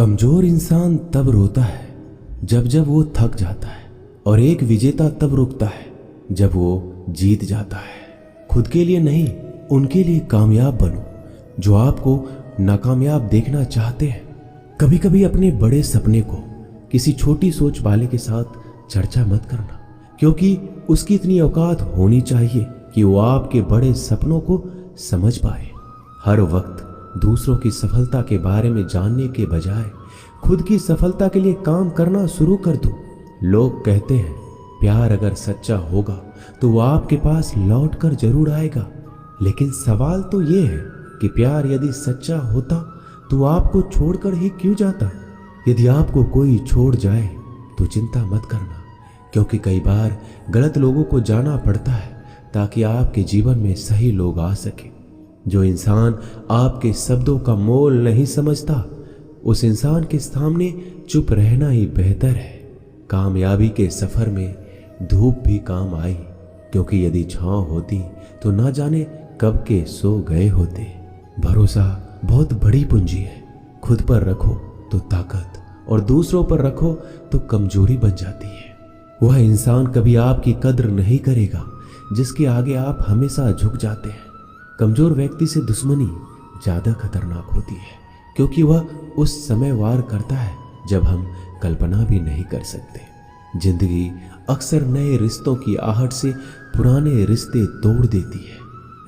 कमजोर इंसान तब रोता है जब जब वो थक जाता है, और एक विजेता तब रुकता है जब वो जीत जाता है। खुद के लिए नहीं, उनके लिए कामयाब बनो जो आपको नाकामयाब देखना चाहते हैं। कभी कभी अपने बड़े सपने को किसी छोटी सोच वाले के साथ चर्चा मत करना, क्योंकि उसकी इतनी औकात होनी चाहिए कि वो आपके बड़े सपनों को समझ पाए। हर वक्त दूसरों की सफलता के बारे में जानने के बजाय खुद की सफलता के लिए काम करना शुरू कर दो। लोग कहते हैं प्यार अगर सच्चा होगा तो वो आपके पास लौट कर जरूर आएगा, लेकिन सवाल तो ये है कि प्यार यदि सच्चा होता तो वो आपको छोड़कर ही क्यों जाता। यदि आपको कोई छोड़ जाए तो चिंता मत करना, क्योंकि कई बार गलत लोगों को जाना पड़ता है ताकि आपके जीवन में सही लोग आ सके। जो इंसान आपके शब्दों का मोल नहीं समझता, उस इंसान के सामने चुप रहना ही बेहतर है। कामयाबी के सफर में धूप भी काम आई, क्योंकि यदि छांव होती तो ना जाने कब के सो गए होते। भरोसा बहुत बड़ी पूंजी है। खुद पर रखो तो ताकत, और दूसरों पर रखो तो कमजोरी बन जाती है। वह इंसान कभी आपकी कद्र नहीं करेगा जिसके आगे आप हमेशा झुक जाते हैं। कमजोर व्यक्ति से दुश्मनी ज्यादा खतरनाक होती है, क्योंकि वह उस समय वार करता है जब हम कल्पना भी नहीं कर सकते। जिंदगी अक्सर नए रिश्तों की आहट से पुराने रिश्ते तोड़ देती है।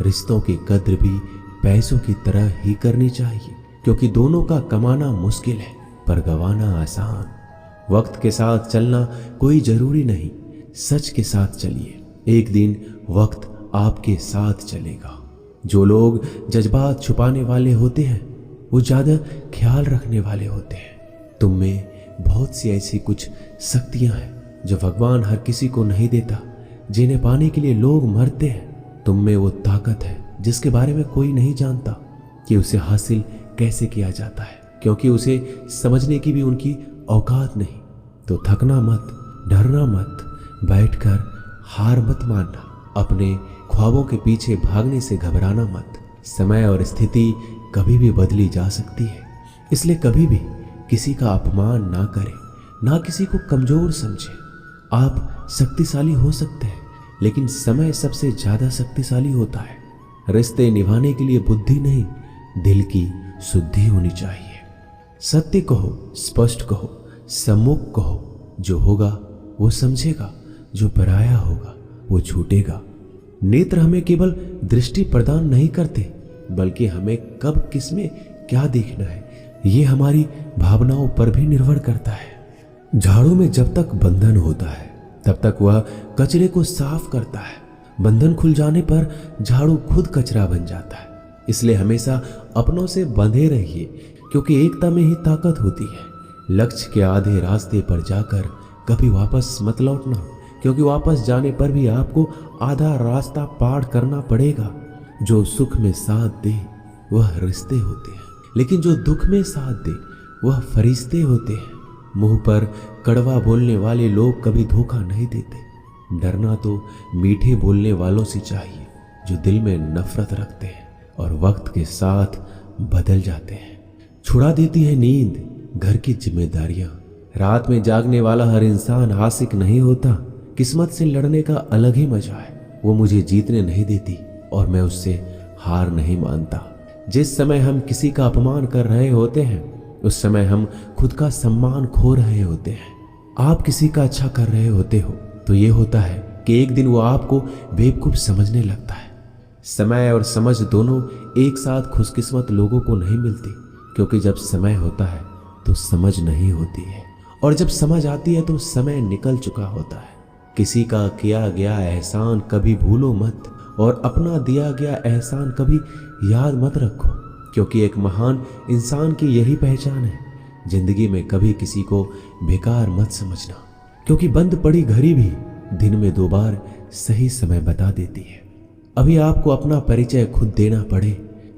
रिश्तों की कद्र भी पैसों की तरह ही करनी चाहिए, क्योंकि दोनों का कमाना मुश्किल है पर गंवाना आसान। वक्त के साथ चलना कोई जरूरी नहीं, सच के साथ चलिए। एक दिन वक्त आपके साथ चलेगा। जो लोग जज्बात छुपाने वाले होते हैं वो ज्यादा ख्याल रखने वाले होते हैं। तुम में बहुत सी ऐसी कुछ शक्तियां हैं जो भगवान हर किसी को नहीं देता, जिन्हें पाने के लिए लोग मरते हैं। तुम में वो ताकत है जिसके बारे में कोई नहीं जानता कि उसे हासिल कैसे किया जाता है, क्योंकि उसे समझने की भी उनकी औकात नहीं। तो थकना मत, डरना मत, बैठकर हार मत मानना, अपने ख्वाबों के पीछे भागने से घबराना मत। समय और स्थिति कभी भी बदली जा सकती है, इसलिए कभी भी किसी का अपमान ना करें, ना किसी को कमजोर समझें। आप शक्तिशाली हो सकते हैं, लेकिन समय सबसे ज्यादा शक्तिशाली होता है। रिश्ते निभाने के लिए बुद्धि नहीं, दिल की शुद्धि होनी चाहिए। सत्य कहो, स्पष्ट कहो, सम्मुख कहो। जो होगा वो समझेगा, जो पराया होगा वो छूटेगा। नेत्र हमें केवल दृष्टि प्रदान नहीं करते, बल्कि हमें कब किसमें क्या देखना है ये हमारी भावनाओं पर भी निर्भर करता है। झाड़ू में जब तक बंधन होता है तब तक वह कचरे को साफ करता है। बंधन खुल जाने पर झाड़ू खुद कचरा बन जाता है। इसलिए हमेशा अपनों से बंधे रहिए, क्योंकि एकता में ही ताकत होती है। लक्ष्य के आधे रास्ते पर जाकर कभी वापस मत लौटना, क्योंकि वापस जाने पर भी आपको आधा रास्ता पार करना पड़ेगा। जो सुख में साथ दे वह रिश्ते होते हैं, लेकिन जो दुख में साथ दे वह फरिश्ते होते हैं। मुंह पर कड़वा बोलने वाले लोग कभी धोखा नहीं देते। डरना तो मीठे बोलने वालों से चाहिए जो दिल में नफरत रखते हैं और वक्त के साथ बदल जाते हैं। छुड़ा देती है नींद घर की जिम्मेदारियां। रात में जागने वाला हर इंसान आशिक नहीं होता। किस्मत से लड़ने का अलग ही मजा है। वो मुझे जीतने नहीं देती और मैं उससे हार नहीं मानता। जिस समय हम किसी का अपमान कर रहे होते हैं उस समय हम खुद का सम्मान खो रहे होते हैं। आप किसी का अच्छा कर रहे होते हो तो ये होता है कि एक दिन वो आपको बेवकूफ समझने लगता है। समय और समझ दोनों एक साथ खुशकिस्मत लोगों को नहीं मिलती, क्योंकि जब समय होता है तो समझ नहीं होती है, और जब समझ आती है तो समय निकल चुका होता है। किसी का किया गया एहसान कभी भूलो मत, और अपना दिया गया एहसान कभी याद मत रखो, क्योंकि एक महान इंसान की यही पहचान है। जिंदगी में कभी किसी को बेकार मत समझना, क्योंकि बंद पड़ी घड़ी भी दिन में 2 बार सही समय बता देती है। अभी आपको अपना परिचय खुद देना पड़े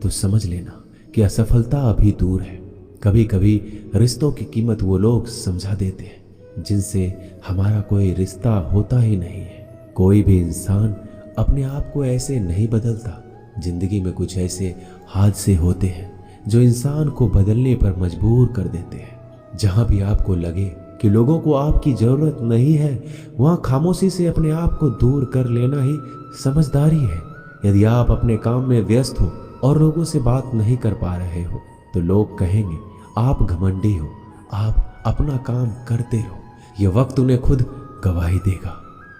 तो समझ लेना कि असफलता अभी दूर है। कभी कभी रिश्तों की कीमत वो लोग समझा देते हैं जिनसे हमारा कोई रिश्ता होता ही नहीं है। कोई भी इंसान अपने आप को ऐसे नहीं बदलता। जिंदगी में कुछ ऐसे हादसे होते हैं जो इंसान को बदलने पर मजबूर कर देते हैं। जहां भी आपको लगे कि लोगों को आपकी जरूरत नहीं है, वहां खामोशी से अपने आप को दूर कर लेना ही समझदारी है। यदि आप अपने काम में व्यस्त हो और लोगों से बात नहीं कर पा रहे हो तो लोग कहेंगे आप घमंडी हो, आप अपना काम करते रहो। यह वक्त उन्हें खुद गवाही देगा।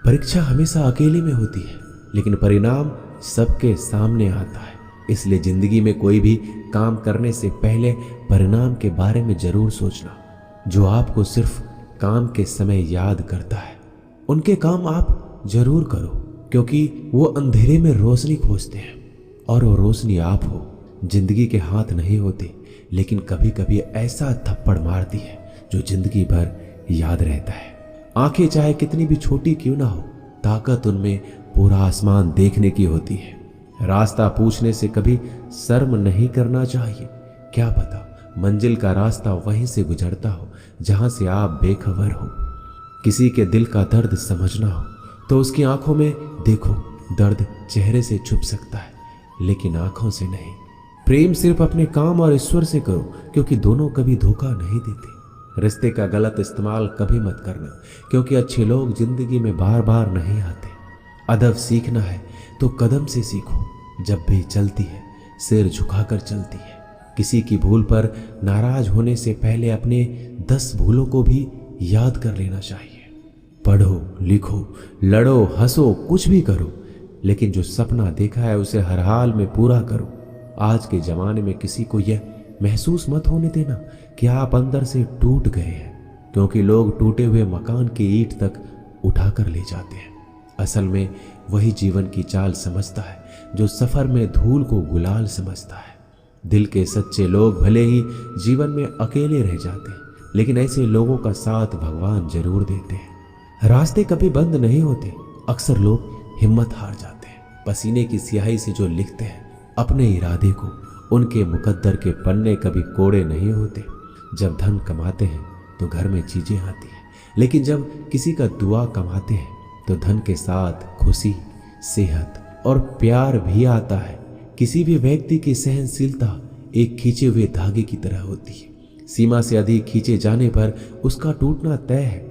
परीक्षा हमेशा अकेले में होती है, लेकिन परिणाम सबके सामने आता है। इसलिए जिंदगी में कोई भी काम करने से पहले परिणाम के बारे में जरूर सोचना। जो आपको सिर्फ काम के समय याद करता है, उनके काम आप जरूर करो, क्योंकि वो अंधेरे में रोशनी खोजते हैं और वो रोशनी आप हो। जिंदगी के हाथ नहीं होते, लेकिन कभी कभी ऐसा थप्पड़ मारती है जो जिंदगी भर याद रहता है। आंखें चाहे कितनी भी छोटी क्यों ना हो, ताकत उनमें पूरा आसमान देखने की होती है। रास्ता पूछने से कभी शर्म नहीं करना चाहिए। क्या पता मंजिल का रास्ता वहीं से गुजरता हो जहां से आप बेखबर हो। किसी के दिल का दर्द समझना हो तो उसकी आंखों में देखो। दर्द चेहरे से छुप सकता है, लेकिन आंखों से नहीं। प्रेम सिर्फ अपने काम और ईश्वर से करो, क्योंकि दोनों कभी धोखा नहीं देते। रिश्ते का गलत इस्तेमाल कभी मत करना, क्योंकि अच्छे लोग जिंदगी में बार बार नहीं आते। अदब सीखना है तो कदम से सीखो। जब भी चलती है सिर झुकाकर चलती है। किसी की भूल पर नाराज होने से पहले अपने 10 भूलों को भी याद कर लेना चाहिए। पढ़ो, लिखो, लड़ो, हंसो, कुछ भी करो, लेकिन जो सपना देखा है उसे हर हाल में पूरा करो। आज के जमाने में किसी को यह महसूस मत होने देना कि आप अंदर से टूट गए हैं, क्योंकि लोग टूटे हुए मकान की ईंट तक उठाकर ले जाते हैं। असल में वही जीवन की चाल समझता है जो सफर में धूल को गुलाल समझता है। दिल के सच्चे लोग भले ही जीवन में अकेले रह जाते हैं, लेकिन ऐसे लोगों का साथ भगवान जरूर देते हैं। रास्ते कभी बंद नहीं होते। अक्सर लोग हिम्मत हार जाते हैं। पसीने की स्याही से जो लिखते हैं अपने इरादे को, उनके मुकद्दर के पन्ने कभी कोड़े नहीं होते। जब धन कमाते हैं तो घर में चीजें आती हैं, लेकिन जब किसी का दुआ कमाते हैं तो धन के साथ खुशी, सेहत और प्यार भी आता है। किसी भी व्यक्ति की सहनशीलता एक खींचे हुए धागे की तरह होती है। सीमा से अधिक खींचे जाने पर उसका टूटना तय है।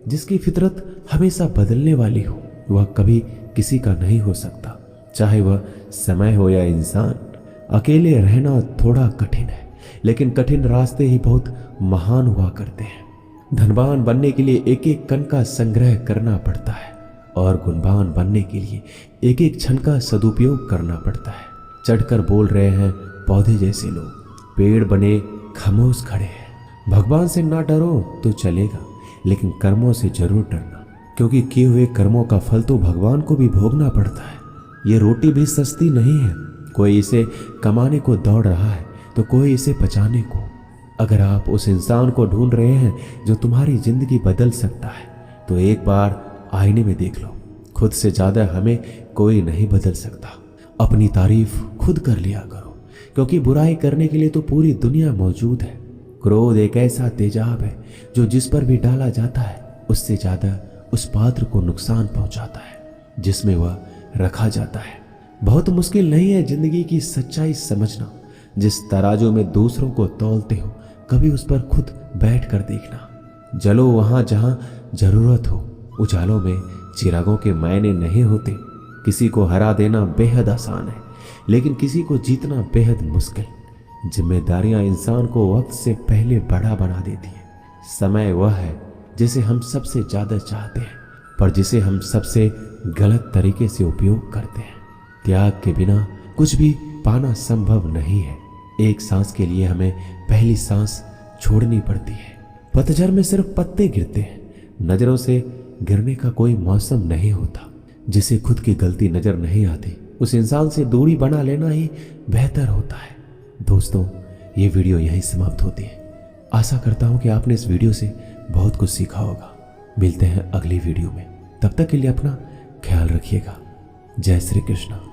जिसकी फितरत हमेशा बदलने वाली हो वह कभी किसी का नहीं हो सकता, चाहे वह समय हो या इंसान। अकेले रहना थोड़ा कठिन है, लेकिन कठिन रास्ते ही बहुत महान हुआ करते हैं। धनवान बनने के लिए एक एक कण का संग्रह करना पड़ता है, और गुणवान बनने के लिए एक एक क्षण का सदुपयोग करना पड़ता है। चढ़कर बोल रहे हैं पौधे जैसे लोग, पेड़ बने खामोश खड़े हैं। भगवान से ना डरो तो चलेगा, लेकिन कर्मों से जरूर डरना, क्योंकि किए हुए कर्मों का फल तो भगवान को भी भोगना पड़ता है। ये रोटी भी सस्ती नहीं है। कोई इसे कमाने को दौड़ रहा है तो कोई इसे बचाने को। अगर आप उस इंसान को ढूंढ रहे हैं जो तुम्हारी जिंदगी बदल सकता है, तो एक बार आईने में देख लो। खुद से ज्यादा हमें कोई नहीं बदल सकता। अपनी तारीफ खुद कर लिया करो, क्योंकि बुराई करने के लिए तो पूरी दुनिया मौजूद है। क्रोध एक ऐसा तेजाब है जो जिस पर भी डाला जाता है उससे ज्यादा उस पात्र को नुकसान पहुंचाता है जिसमें वह रखा जाता है। बहुत मुश्किल नहीं है जिंदगी की सच्चाई समझना। जिस तराजू में दूसरों को तौलते हो, कभी उस पर खुद बैठ कर देखना। जलो वहां जहां जरूरत हो। उजालों में चिरागों के मायने नहीं होते। किसी को हरा देना बेहद आसान है, लेकिन किसी को जीतना बेहद मुश्किल। जिम्मेदारियां इंसान को वक्त से पहले बड़ा बना देती है। समय वह है जिसे हम सबसे ज्यादा चाहते हैं, पर जिसे हम सबसे गलत तरीके से उपयोग करते हैं। त्याग के बिना कुछ भी पाना संभव नहीं है। एक सांस के लिए हमें पहली सांस छोड़नी पड़ती है। पतझड़ में सिर्फ पत्ते गिरते हैं। नजरों से गिरने का कोई मौसम नहीं होता। जिसे खुद की गलती नजर नहीं आती, उस इंसान से दूरी बना लेना ही बेहतर होता है। दोस्तों, ये वीडियो यहीं समाप्त होती है। आशा करता हूं कि आपने इस वीडियो से बहुत कुछ सीखा होगा। मिलते हैं अगली वीडियो में। तब तक के लिए अपना ख्याल रखिएगा। जय श्री कृष्ण।